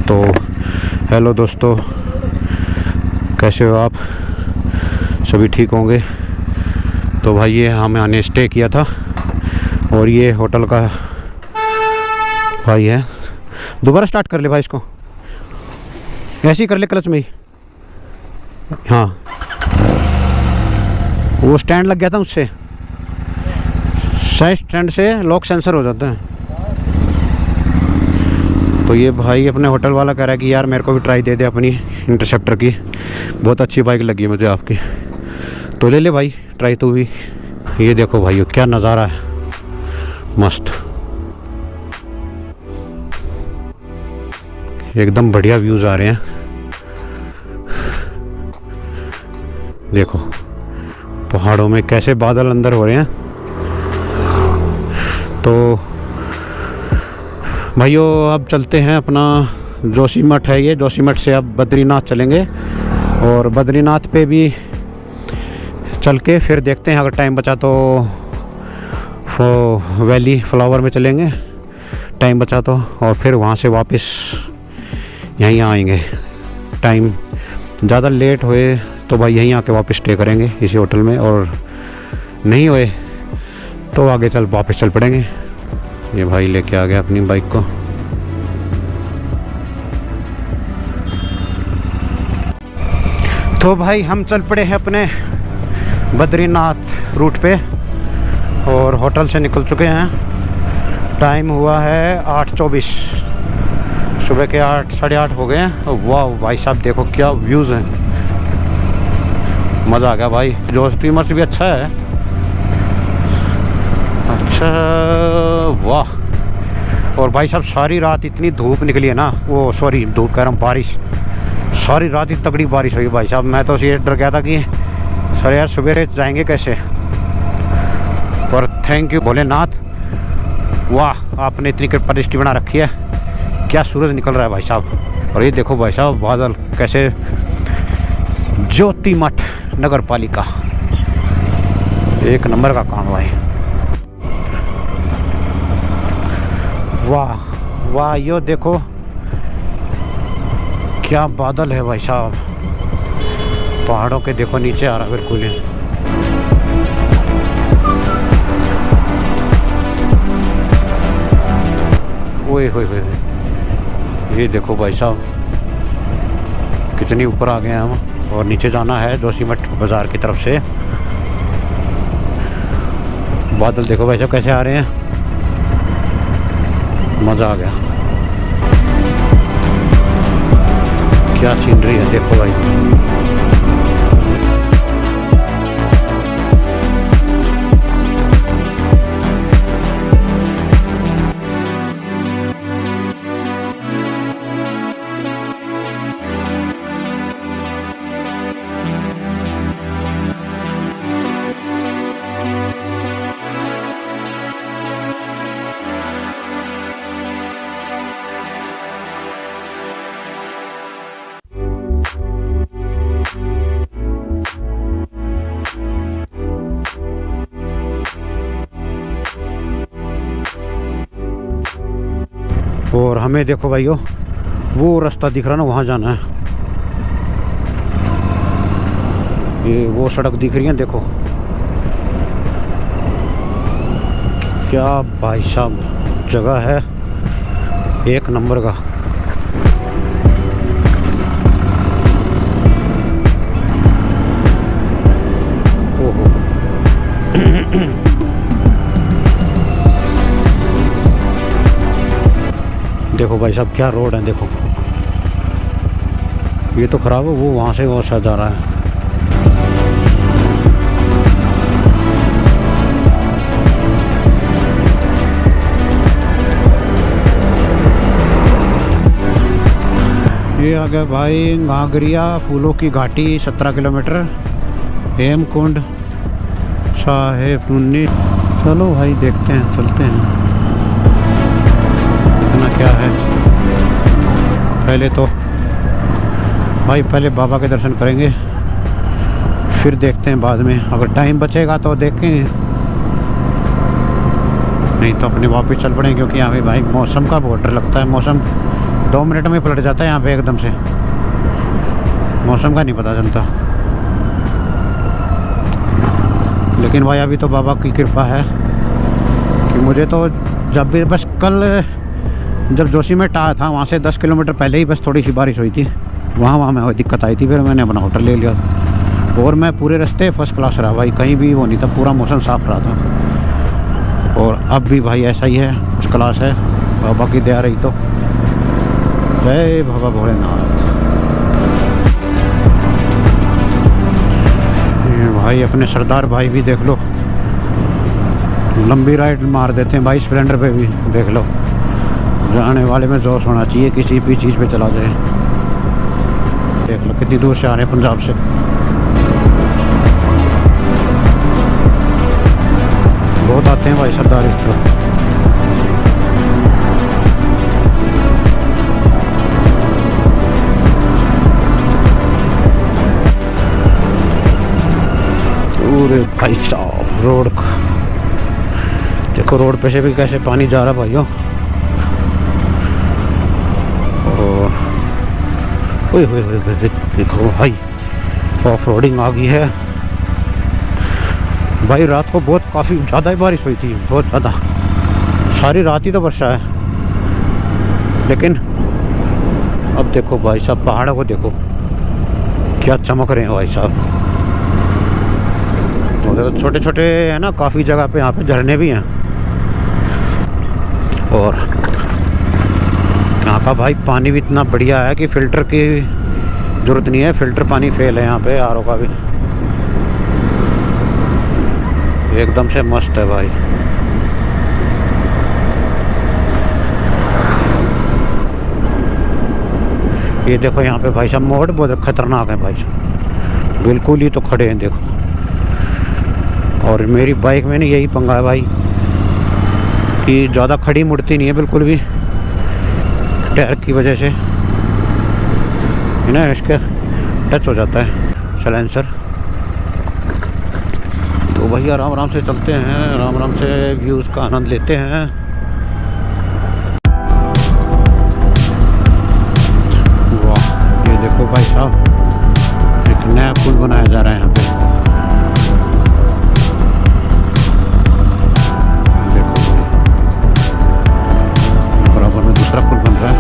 तो हेलो दोस्तों, कैसे हो आप? सभी ठीक होंगे। तो भाई ये हमने स्टे किया था और ये होटल का भाई है। दोबारा स्टार्ट कर ले भाई इसको, ऐसे ही कर ले क्लच में ही। हाँ, वो स्टैंड लग गया था, उससे साइड स्टैंड से लॉक सेंसर हो जाता है। तो ये भाई अपने होटल वाला कह रहा है कि यार मेरे को भी ट्राई दे दे अपनी इंटरसेप्टर की, बहुत अच्छी बाइक लगी मुझे आपकी, तो ले ले भाई ट्राई तू भी। ये देखो भाई क्या नज़ारा है, मस्त एकदम बढ़िया व्यूज़ आ रहे हैं। देखो पहाड़ों में कैसे बादल अंदर हो रहे हैं। तो भाइयों अब चलते हैं अपना जोशीमठ है, ये जोशीमठ से अब बद्रीनाथ चलेंगे और बद्रीनाथ पे भी चल के फिर देखते हैं, अगर टाइम बचा तो वैली फ्लावर में चलेंगे, टाइम बचा तो, और फिर वहाँ से वापस यहीं आएंगे। टाइम ज़्यादा लेट हुए तो भाई यहीं आके वापस स्टे करेंगे इसी होटल में, और नहीं हुए तो आगे चल वापस चल पड़ेंगे। ये भाई लेके आ गया अपनी बाइक को। तो भाई हम चल पड़े हैं अपने बद्रीनाथ रूट पे और होटल से निकल चुके हैं। टाइम हुआ है 8:24, सुबह के 8 साढ़े 8 हो गए हैं। वाह भाई साहब देखो क्या व्यूज़ हैं, मज़ा आ गया भाई। जोशीमठ भी अच्छा है, अच्छा वाह। और भाई साहब सारी रात इतनी धूप निकली है ना, वो सॉरी धूप कह रहा हूँ, बारिश, सारी रात ही तगड़ी बारिश हुई भाई साहब। मैं तो ये डर गया था कि सर यार सवेरे जाएंगे कैसे, और थैंक यू भोलेनाथ, वाह आपने इतनी कृपा दृष्टि बना रखी है। क्या सूरज निकल रहा है भाई साहब। और ये देखो भाई साहब बादल कैसे, जोशीमठ नगर पालिका एक नंबर का काम भाई। वाह वाह, यो देखो क्या बादल है भाई साहब, पहाड़ों के देखो नीचे आ रहा है बिल्कुल ही। ओए होए होए, ये देखो भाई साहब कितनी ऊपर आ गए हैं हम, और नीचे जाना है जोशीमठ बाज़ार की तरफ से। बादल देखो भाई साहब कैसे आ रहे हैं, मज़ा आ गया। क्या सीनरी है देखो भाई। और हमें देखो भाइयों वो रास्ता दिख रहा ना, वहाँ जाना है। ये वो सड़क दिख रही है देखो, क्या भाई साहब जगह है एक नंबर का। ओहो देखो भाई साहब क्या रोड है देखो, ये तो ख़राब है, वो वहाँ से वो शायद जा रहा है। ये आ गया भाई घाघरिया फूलों की घाटी, 17 किलोमीटर, हेमकुंड साहेब टुन्नी। चलो भाई देखते हैं, चलते हैं क्या है। पहले तो भाई पहले बाबा के दर्शन करेंगे, फिर देखते हैं बाद में, अगर टाइम बचेगा तो देखें, नहीं तो अपने वापस चल पड़ेंगे। क्योंकि यहाँ पे भाई मौसम का बहुत डर लगता है, मौसम 2 मिनट में पलट जाता है यहाँ पे एकदम से, मौसम का नहीं पता चलता। लेकिन भाई अभी तो बाबा की कृपा है कि मुझे तो जब भी बस कल जब जोशी में आया था वहाँ से 10 किलोमीटर पहले ही बस थोड़ी सी बारिश हुई थी, वहाँ में दिक्कत आई थी। फिर मैंने अपना होटल ले लिया और मैं पूरे रास्ते फर्स्ट क्लास रहा भाई, कहीं भी वो नहीं था, पूरा मौसम साफ रहा था। और अब भी भाई ऐसा ही है, फर्स्ट क्लास है, बाबा की दया रही तो। जय बाबा भोलेनाथ। भाई अपने सरदार भाई भी देख लो, लंबी राइड मार देते हैं भाई, स्प्लेंडर पे भी देख लो। जाने वाले में जोश होना चाहिए, किसी भी चीज़ पे चला जाए। देख लो कितनी दूर से आ रहे हैं पंजाब से। बहुत आते हैं भाई सरदार इस तरफ। पूरे भाई साहब रोड देखो, रोड पे से भी कैसे पानी जा रहा भाइयों। और ओए होए होए देखो भाई, ऑफ रोडिंग आ गई है भाई। रात को बहुत काफ़ी ज़्यादा ही बारिश हुई थी, बहुत ज़्यादा, सारी रात ही तो वर्षा है। लेकिन अब देखो भाई साहब, पहाड़ों को देखो क्या चमक रहे हैं भाई साहब। तो छोटे छोटे है ना, काफ़ी जगह पे यहाँ पे झरने भी हैं। और यहाँ का भाई पानी भी इतना बढ़िया है कि फ़िल्टर की ज़रूरत नहीं है, फ़िल्टर पानी फेल है यहाँ पे, आरओ का भी एकदम से मस्त है भाई। ये देखो यहाँ पे भाई साहब मोड़ बहुत खतरनाक है भाई साहब, बिल्कुल ही तो खड़े हैं देखो। और मेरी बाइक में नहीं यही पंगा है भाई कि ज़्यादा खड़ी मुड़ती नहीं है बिल्कुल भी, टायर की वजह से है ना, इसके टच हो जाता है साइलेंसर। तो भाई आराम आराम से चलते हैं, आराम आराम से व्यूज़ का आनंद लेते हैं। वाह, ये देखो भाई साहब, एक नया पुल बनाया जा रहा है यहाँ पे। बराबर में दूसरा पुल बन रहा है,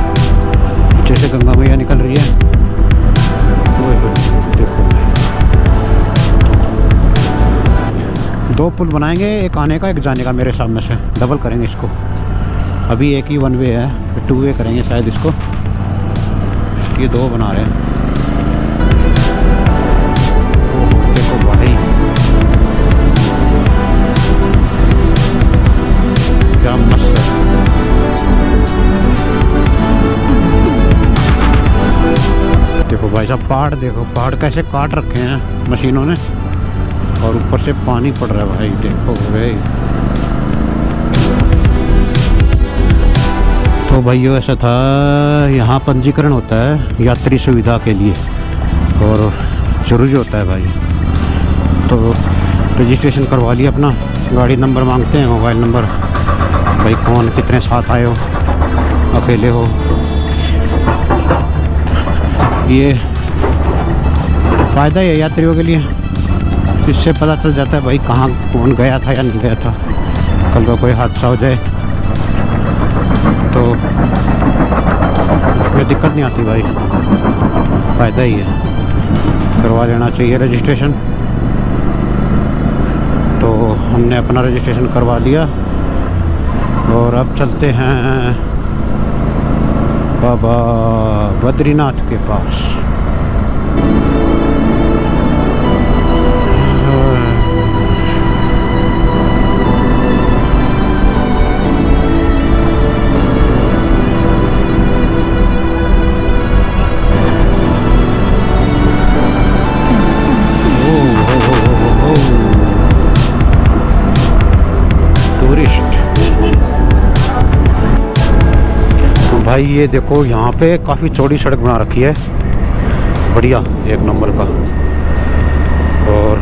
पीछे से गंगा मैया निकल रही है। देखो 2 पुल बनाएंगे, एक आने का एक जाने का, मेरे सामने से डबल करेंगे इसको। अभी एक ही 1 वे है, फिर 2 वे करेंगे शायद इसको। ये 2 बना रहे हैं। देखो भाई क्या मस्त है। देखो भाई साहब पहाड़ देखो, पहाड़ कैसे काट रखे हैं मशीनों ने, और ऊपर से पानी पड़ रहा है भाई, देखो भाई। तो भाइयों ऐसा था, यहाँ पंजीकरण होता है यात्री सुविधा के लिए और ज़रूरी होता है भाई। तो रजिस्ट्रेशन करवा लिया अपना, गाड़ी नंबर मांगते हैं, मोबाइल नंबर, भाई कौन कितने साथ आए हो, अकेले हो। ये फ़ायदा है यात्रियों के लिए, इससे पता चल जाता है भाई कहाँ कौन गया था या नहीं गया था। कल को कोई हादसा हो जाए तो कोई दिक्कत नहीं आती भाई, फ़ायदा ही है, करवा लेना चाहिए रजिस्ट्रेशन। तो हमने अपना रजिस्ट्रेशन करवा लिया और अब चलते हैं बाबा बद्रीनाथ के पास। भाई ये देखो यहाँ पे काफ़ी चौड़ी सड़क बना रखी है, बढ़िया एक नंबर का। और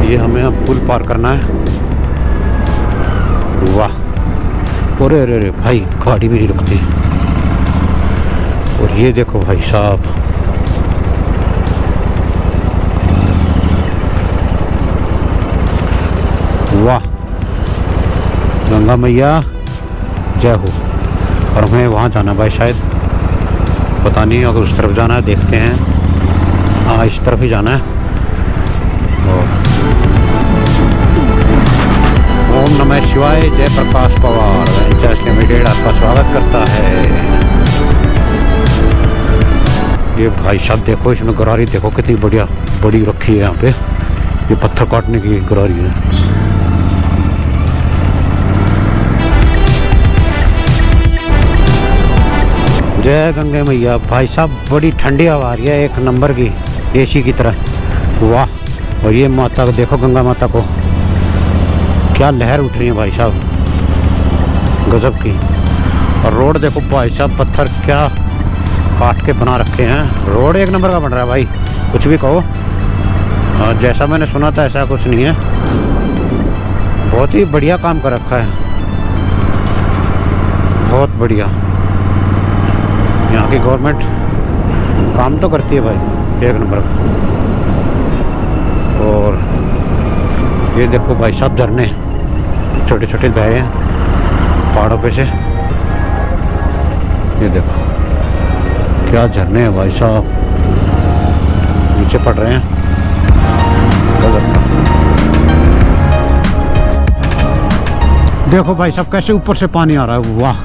ये हमें अब पुल पार करना है। वाह, अरे अरे अरे भाई गाड़ी भी नहीं रुकती। और ये देखो भाई साहब, वाह, गंगा मैया जय हो। और हमें वहाँ जाना भाई, शायद पता नहीं, अगर उस तरफ जाना है देखते हैं। हाँ, इस तरफ ही जाना है। ओम नमः शिवाय, जय प्रकाश पवार वेंचर्स लिमिटेड आपका स्वागत करता है। ये भाई साहब देखो, इसमें गरारी देखो कितनी बढ़िया बड़ी रखी है यहाँ पे। ये पत्थर काटने की गरारी है। जय गंगे मैया। भाई साहब बड़ी ठंडी हवा आ रही है, एक नंबर की, एसी की तरह। वाह। और ये माता को देखो, गंगा माता को, क्या लहर उठ रही है भाई साहब, गजब की। और रोड देखो भाई साहब, पत्थर क्या काट के बना रखे हैं। रोड एक नंबर का बन रहा है भाई, कुछ भी कहो। और जैसा मैंने सुना था ऐसा कुछ नहीं है, बहुत ही बढ़िया काम कर रखा है, बहुत बढ़िया। यहाँ की गवर्नमेंट काम तो करती है भाई, एक नंबर का। और ये देखो भाई साहब, झरने छोटे छोटे बह रहे हैं पहाड़ों पे से। ये देखो क्या झरने हैं भाई साहब, नीचे पड़ रहे हैं। देखो भाई साहब कैसे ऊपर से पानी आ रहा है, वाह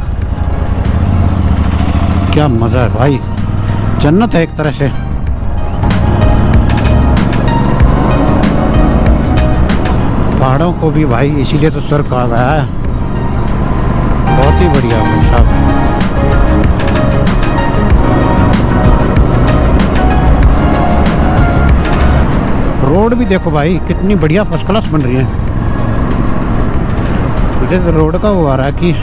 क्या मजा है भाई, जन्नत है एक तरह से। पहाड़ों को भी भाई इसीलिए तो स्वर्ग कहा गया है। बहुत ही बढ़िया भाई साहब। रोड भी देखो भाई कितनी बढ़िया फर्स्ट क्लास बन रही है। मुझे तो रोड का वो आ रहा है कि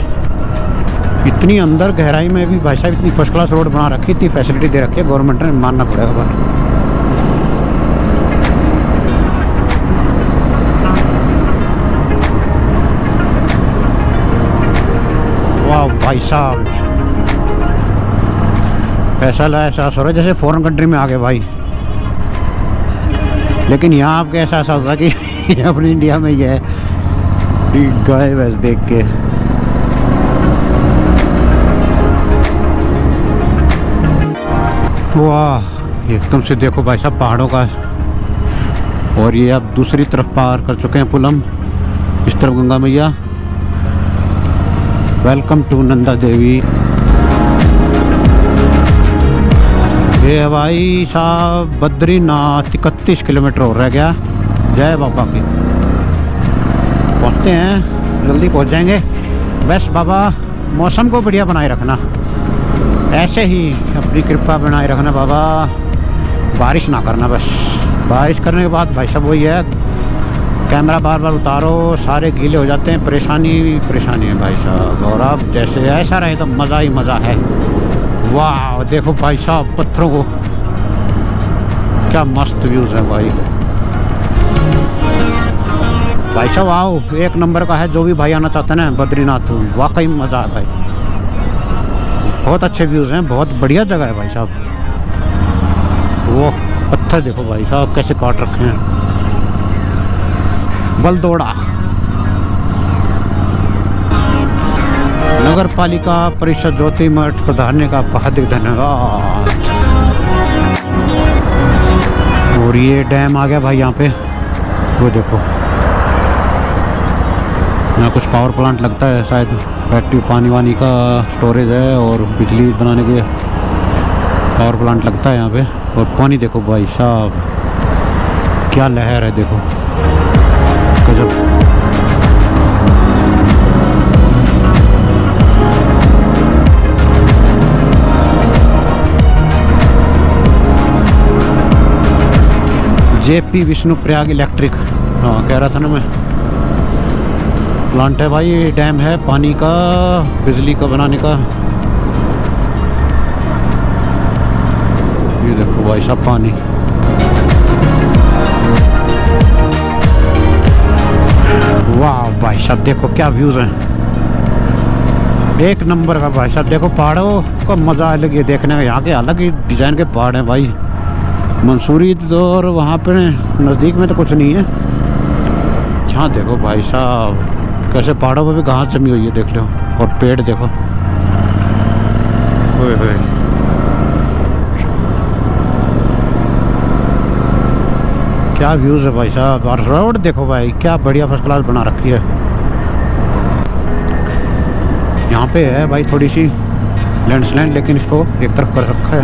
इतनी अंदर गहराई में भी भाई साहब इतनी फर्स्ट क्लास रोड बना रखी, इतनी फैसिलिटी दे रखी है गवर्नमेंट ने, मानना पड़ेगा भाई। वाह भाई साहब, ऐसा एहसास हो रहा है जैसे फॉरेन कंट्री में आ गए भाई। लेकिन यहाँ आपको एहसास होता है कि अपनी इंडिया में ये है, गाय भैंस देख के। वाह, एकदम से देखो भाई साहब पहाड़ों का। और ये अब दूसरी तरफ पार कर चुके हैं पुल हम, इस तरफ गंगा मैया। Welcome to Nanda Devi. ये भाई साहब बद्रीनाथ 31 किलोमीटर हो रह गया। जय बाबा की। पहुँचते हैं, जल्दी पहुँच जाएंगे। बस बाबा मौसम को बढ़िया बनाए रखना, ऐसे ही अपनी कृपा बनाए रखना बाबा, बारिश ना करना बस। बारिश करने के बाद भाई साहब वही है, कैमरा बार बार उतारो, सारे गीले हो जाते हैं, परेशानी परेशानी है भाई साहब। और अब जैसे ऐसा रहे तो मज़ा ही मज़ा है। वाह देखो भाई साहब पत्थरों को, क्या मस्त व्यूज़ है भाई। भाई साहब आओ, एक नंबर का है। जो भी भाई आना चाहते हैं ना बद्रीनाथ, वाकई मज़ा है भाई, बहुत अच्छे व्यूज़ हैं, बहुत बढ़िया जगह है भाई साहब। वो पत्थर देखो भाई साहब कैसे काट रखे हैं। बलदोड़ा नगर पालिका परिषद ज्योति मठ प्रधान का बहुत धन्यवाद। और ये डैम आ गया भाई यहाँ पे, वो देखो यहाँ कुछ पावर प्लांट लगता है शायद, फैक्ट्री पानी वानी का स्टोरेज है और बिजली बनाने के पावर प्लांट लगता है यहाँ पे। और पानी देखो भाई साहब क्या लहर है, देखो गजब। जेपी विष्णुप्रयाग इलेक्ट्रिक, हाँ कह रहा था ना मैं, प्लांट है भाई, डैम है पानी का, बिजली का बनाने का। ये देखो भाई साहब पानी, वाह भाई साहब देखो क्या व्यूज़ हैं। एक नंबर का भाई साहब। देखो पहाड़ों का मज़ा अलग है देखने में, यहाँ के अलग ही डिज़ाइन के पहाड़ हैं भाई। मंसूरी तो और वहाँ पे नज़दीक में तो कुछ नहीं है। यहाँ देखो भाई साहब कैसे पहाड़ों पे भी घास जमी हुई है, देख लो। और पेड़ देखो, ओए होए। क्या व्यूज़ है भाई साहब। और रोड देखो भाई क्या बढ़िया फर्स्ट क्लास बना रखी है। यहाँ पे है भाई थोड़ी सी लैंडस्लाइड, लेकिन इसको एक तरफ कर रखा है,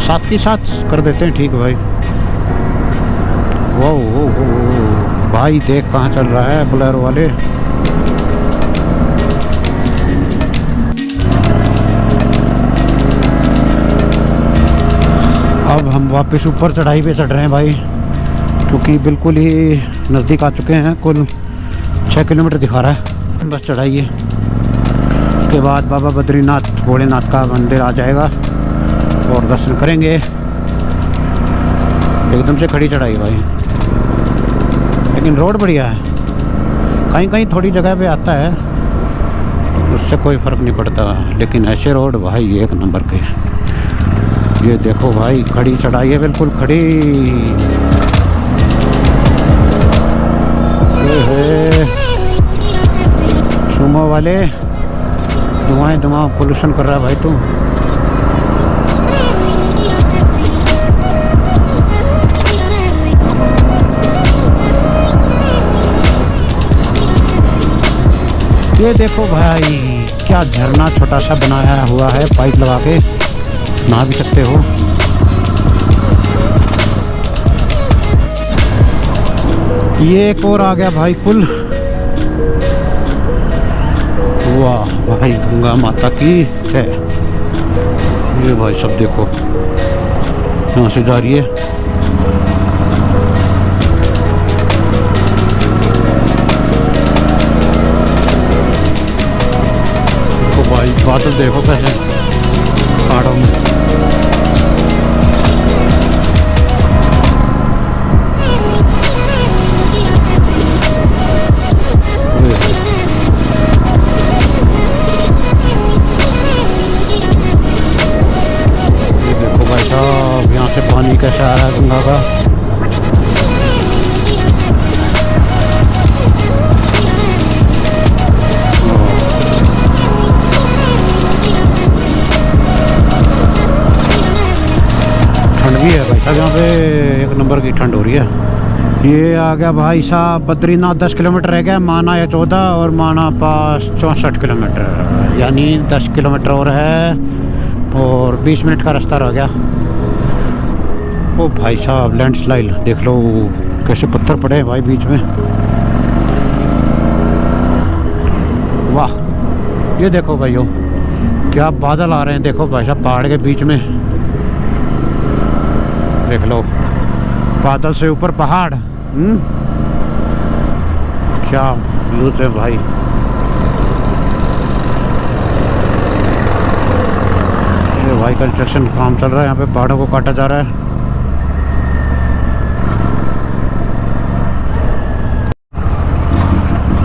साथ ही साथ कर देते हैं, ठीक है भाई। वो भाई देख कहाँ चल रहा है बोलेरो वाले। अब हम वापस ऊपर चढ़ाई पे चढ़ रहे हैं भाई, क्योंकि बिल्कुल ही नज़दीक आ चुके हैं। कुल 6 किलोमीटर दिखा रहा है बस चढ़ाई है। उसके बाद बाबा बद्रीनाथ भोलेनाथ का मंदिर आ जाएगा और दर्शन करेंगे। एकदम से खड़ी चढ़ाई भाई, लेकिन रोड बढ़िया है। कहीं कहीं थोड़ी जगह पे आता है, उससे कोई फ़र्क नहीं पड़ता, लेकिन ऐसे रोड भाई एक नंबर के। ये देखो भाई खड़ी चढ़ाई है, बिल्कुल खड़ी। सुमो वाले धुआं पोल्यूशन कर रहा है भाई तू। ये देखो भाई क्या झरना छोटा सा बनाया हुआ है, पाइप लगा के नहा भी सकते हो। ये एक और आ गया भाई पुल। वाह भाई गंगा माता की है। ये भाई सब देखो यहाँ से जा रही है। तो भाई बादल देखो कैसे पहाड़ों में। यहाँ से पानी कैसा आ रहा है गंगा का। ठंड भी है भाई साहब, यहाँ पे एक नंबर की ठंड हो रही है। ये आ गया भाई साहब बद्रीनाथ। 10 किलोमीटर रह गया, माना है 14 और माना पास 64 किलोमीटर, यानी 10 किलोमीटर और है और 20 मिनट का रास्ता रह गया। ओ भाई साहब लैंडस्लाइड देख लो, कैसे पत्थर पड़े हैं भाई बीच में। वाह ये देखो भाइयों क्या बादल आ रहे हैं, देखो भाई साहब पहाड़ के बीच में देख लो, बादल से ऊपर पहाड़। क्या व्यूज़ है भाई। ये भाई कंस्ट्रक्शन काम चल रहा है, यहाँ पे पहाड़ों को काटा जा रहा है।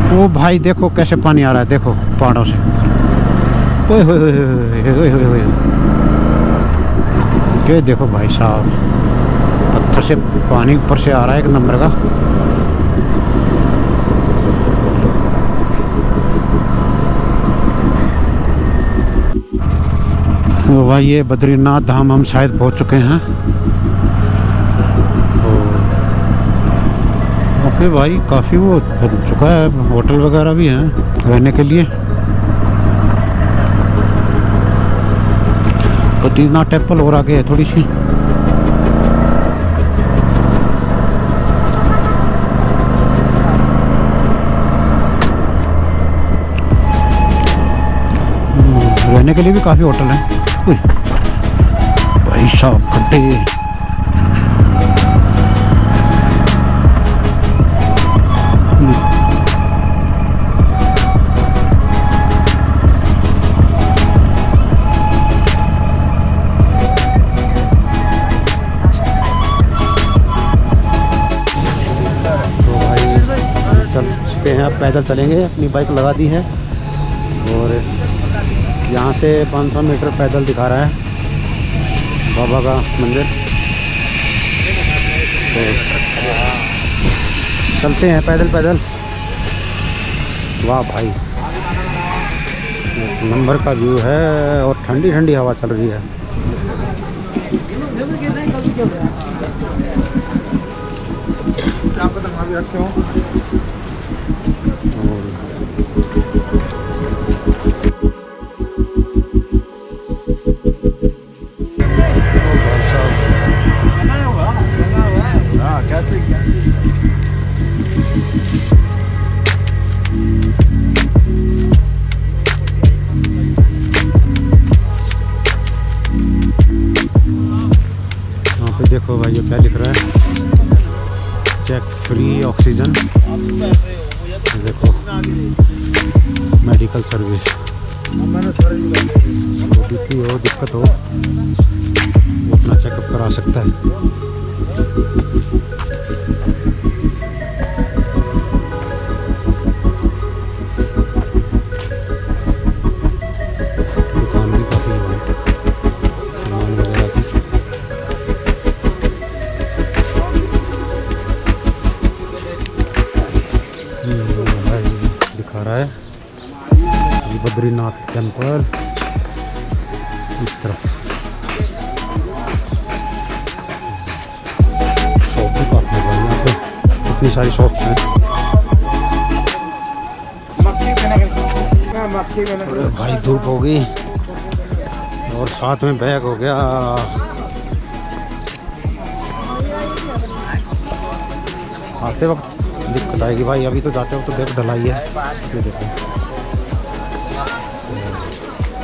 वो भाई देखो कैसे पानी आ रहा है, देखो पहाड़ों से। ओए होए होए होए होए। ये देखो भाई साहब पत्थर से पानी ऊपर से आ रहा है, एक नंबर का। तो भाई ये बद्रीनाथ धाम हम शायद पहुंच चुके हैं। फिर भाई काफ़ी वो बन चुका है, होटल वगैरह भी हैं रहने के लिए। बद्रीनाथ टेम्पल और आगे है थोड़ी सी। रहने के लिए भी काफ़ी होटल हैं भाई साहब। खड्डे चल चुके हैं, अब पैदल चलेंगे। अपनी बाइक लगा दी है और यहाँ से 500 मीटर पैदल दिखा रहा है बाबा का मंदिर। तो चलते हैं पैदल पैदल। वाह भाई, एक नंबर का व्यू है और ठंडी ठंडी हवा चल रही है। देखो भाई ये क्या लिख रहा है, चेक फ्री ऑक्सीजन। देखो मेडिकल सर्विस, बीपी हो दिक्कत हो वो अपना चेकअप करा सकता है। दुकान भी काफ़ी है सामान वगैरह की। दिखा रहा है बद्रीनाथ टेम्पल इस तरफ। शॉप भी काफी है यहाँ पे, इतनी सारी शॉप्स हैं। अरे भाई धूप हो गई और साथ में बैग हो गया। आते वक्त दिक्कत आएगी भाई, अभी तो जाते वक्त तो बैग ढलाई है। ये देखो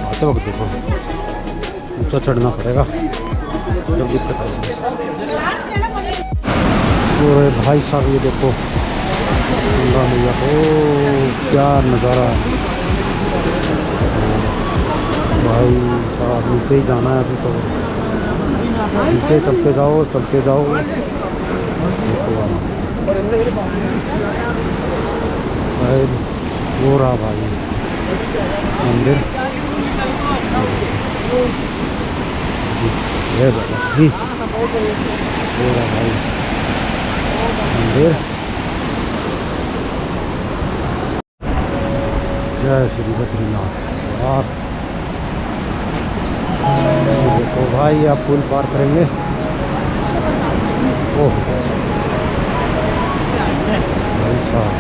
आते वक्त देखो ऊँचा चढ़ना पड़ेगा जब दिक्कत आएगी। अरे भाई साहब ये देखो गंगा मैया, ओ क्या नज़ारा है भाई साहब। नीचे ही जाना है अभी तो, नीचे चलते जाओ चलते जाओ। भाई वो रहा भाई मंदिर, ये बाबा जी वो रहा भाई मंदिर। जय श्री बद्रीनाथ। आप देखो भाई आप पुल पार करेंगे। ओह भाई साहब,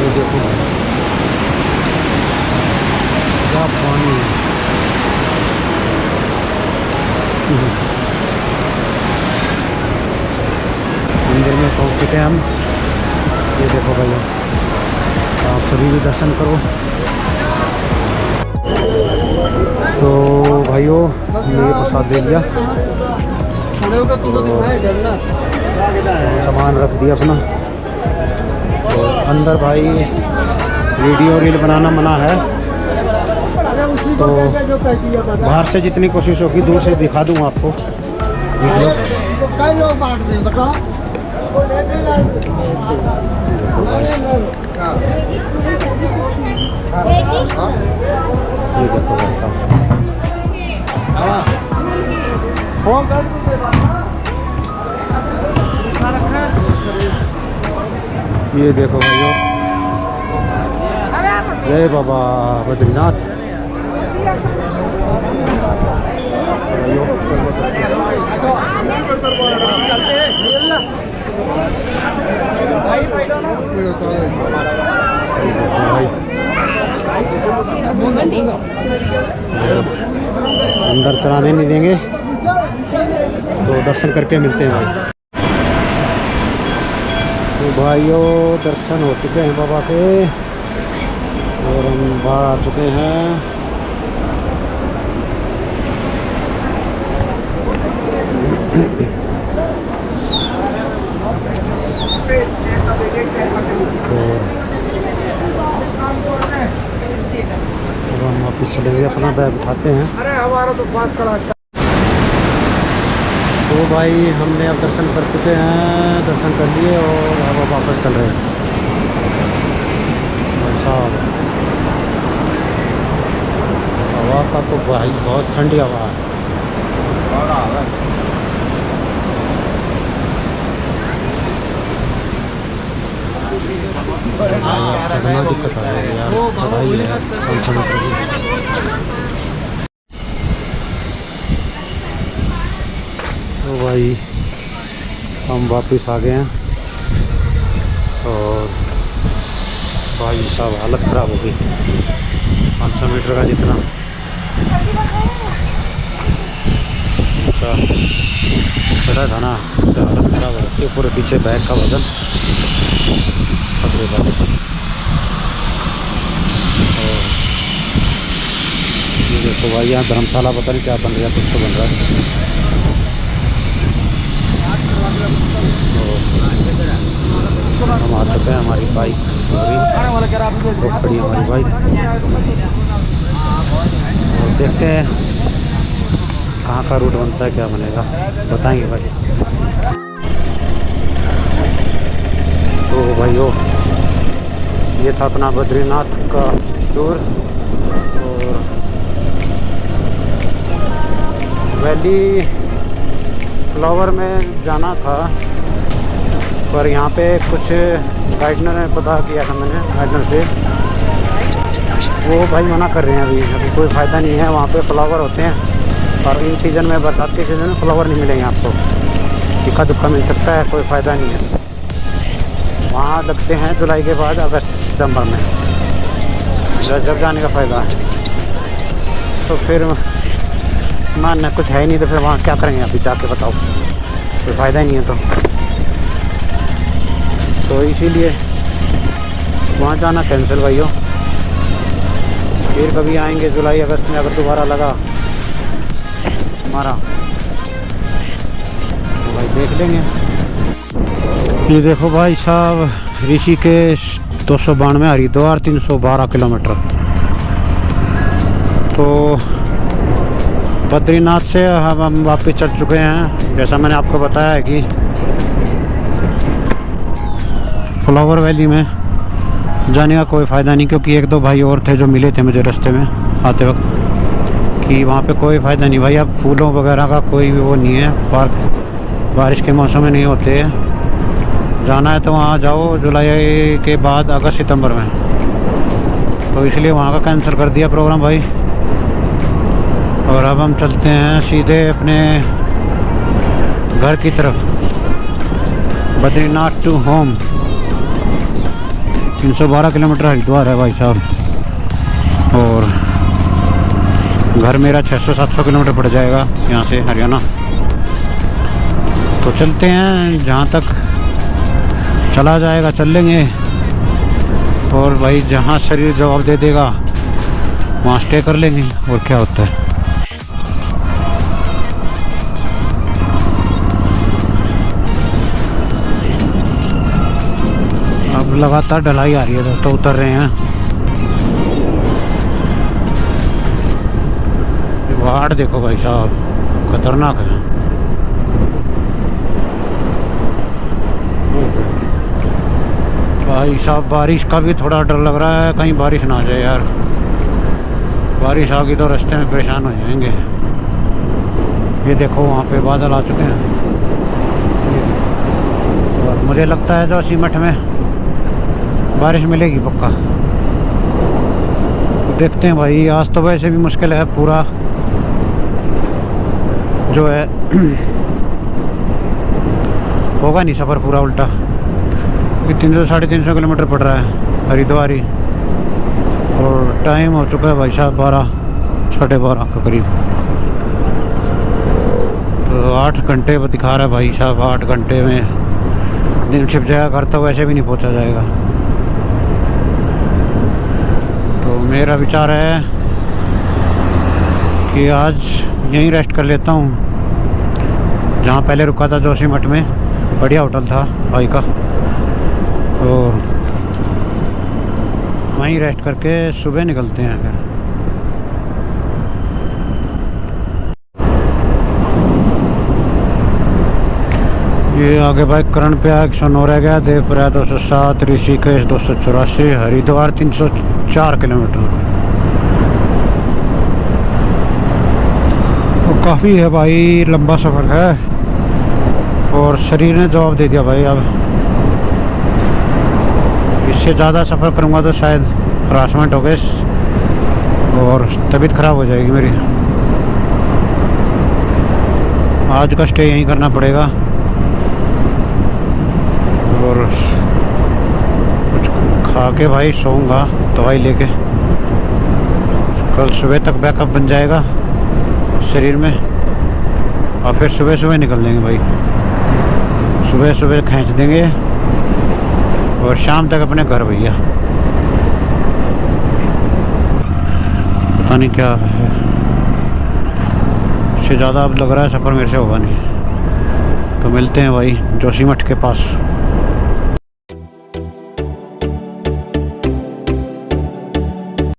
ये देखो क्या पानी है। मंदिर में पहुंच चुके हैं हम। ये देखो भैया आप सभी भी दर्शन करो। तो भाइयों ये प्रसाद दे लिया, सामान रख दिया अपना। तो अंदर भाई वीडियो रील बनाना मना है, तो बाहर से जितनी कोशिश होगी दूर से दिखा दूँ आपको वीडियो। कई लोग बांट दें बताओ। ये देखो भाई साहब, ये देखो भाइयों, जय बाबा बद्रीनाथ। अंदर चलाने नहीं देंगे तो दर्शन करके मिलते हैं भाई। तो भाइयों दर्शन हो चुके हैं बाबा के और हम बाहर आ चुके हैं। तो हम वापस चलेंगे, अपना बैग उठाते हैं। अरे हमारा तो पास करा। तो तो भाई हमने अब दर्शन कर चुके हैं, दर्शन कर लिए और अब वापस चल रहे हैं भाई साहब। हवा का तो भाई बहुत ठंडी हवा है। चलना दिक्कत आ रही है यार, सफाई है कम समय पर। तो भाई हम वापस आ गए हैं और भाई साहब हालत ख़राब हो गई। 500 मीटर का जितना अच्छा चढ़ा था ना, तो हालत ख़राब हो रही है। पूरे पीछे बैग का वज़न खतरे वाले। और ये देखो भाई यहाँ धर्मशाला पता नहीं क्या बन रहा है, कुछ तो बन रहा है। हम आ चुके हैं, हमारी बाइक खड़ी है हमारी बाइक। और देखते हैं कहाँ का रूट बनता है, क्या बनेगा बताएंगे भाई। तो भाइयों ये था अपना बद्रीनाथ का टूर। और वैली फ्लावर में जाना था, पर यहाँ पे कुछ गाइडनर ने पता किया था मैंने गाइडनर से, वो भाई मना कर रहे हैं अभी कोई फ़ायदा नहीं है। वहाँ पे फ्लावर होते हैं और इन सीज़न में, बरसात के सीज़न में फ्लावर नहीं मिलेंगे आपको, इक्का दुक्का मिल सकता है, कोई फ़ायदा नहीं है। वहाँ लगते हैं जुलाई के बाद अगस्त सितंबर में, जब जाने का फ़ायदा है। तो फिर मानना कुछ है ही नहीं, तो फिर वहाँ क्या करेंगे अभी जाके बताओ, कोई फ़ायदा ही नहीं है। तो इसीलिए वहाँ जाना कैंसिल भाइयों। फिर कभी आएंगे जुलाई अगस्त में, अगर दोबारा लगा हमारा तो भाई देख लेंगे। ये देखो भाई साहब, ऋषिकेश 292, हरिद्वार 312 किलोमीटर। तो बद्रीनाथ से हम वापस चल चुके हैं। जैसा मैंने आपको बताया है कि फ्लावर वैली में जाने का कोई फ़ायदा नहीं, क्योंकि एक दो भाई और थे जो मिले थे मुझे रास्ते में आते वक्त, कि वहाँ पे कोई फ़ायदा नहीं भाई। अब फूलों वगैरह का कोई भी वो नहीं है, पार्क बारिश के मौसम में नहीं होते हैं। जाना है तो वहाँ जाओ जुलाई के बाद अगस्त सितंबर में। तो इसलिए वहाँ का कैंसिल कर दिया प्रोग्राम भाई। और अब हम चलते हैं सीधे अपने घर की तरफ, Badrinath to home. 312 kilometre Haridwar है भाई साहब, और घर मेरा 600-700 किलोमीटर पड़ जाएगा यहाँ से हरियाणा। तो चलते हैं, जहाँ तक चला जाएगा चल लेंगे। और भाई जहाँ शरीर जवाब दे देगा वहाँ स्टे कर लेंगे, और क्या होता है। अब लगातार ढलाई आ रही है, तो उतर रहे हैं। पहाड़ देखो भाई साहब, खतरनाक है। भाई साहब बारिश का भी थोड़ा डर लग रहा है, कहीं बारिश ना आ जाए यार। बारिश आ गई तो रास्ते में परेशान हो जाएंगे। ये देखो वहाँ पे बादल आ चुके हैं, और मुझे लगता है जो सीमठ में बारिश मिलेगी पक्का। तो देखते हैं भाई, आज तो वैसे भी मुश्किल है पूरा जो है होगा नहीं सफ़र पूरा उल्टा, कि 300-350 किलोमीटर पड़ रहा है हरिद्वार ही। और टाइम हो चुका है भाई साहब 12-12:30 के करीब। तो 8 घंटे दिखा रहा है भाई साहब। 8 घंटे में दिन छिप जाएगा, घर तो वैसे भी नहीं पहुंचा जाएगा। तो मेरा विचार है कि आज यहीं रेस्ट कर लेता हूँ, जहाँ पहले रुका था जोशीमठ में, बढ़िया होटल था भाई का। और वहीं रेस्ट करके सुबह निकलते हैं फिर। ये आगे भाई करण पे 109 रह गया, देवप्रयाग 207, ऋषिकेश 284, हरिद्वार 304 किलोमीटर। तो काफ़ी है भाई, लंबा सफ़र है और शरीर ने जवाब दे दिया भाई। अब इससे ज़्यादा सफ़र करूँगा तो शायद हरासमेंट हो गए और तबीयत ख़राब हो जाएगी मेरी। आज का स्टे यहीं करना पड़ेगा और कुछ खा के भाई सोऊंगा दवाई लेके। कल सुबह तक बैकअप बन जाएगा शरीर में और फिर सुबह सुबह निकल देंगे भाई। सुबह सुबह खींच देंगे और शाम तक अपने घर भैया। पता नहीं क्या है, इससे ज़्यादा अब लग रहा है सफ़र मेरे से होगा नहीं। तो मिलते हैं भाई जोशीमठ के पास।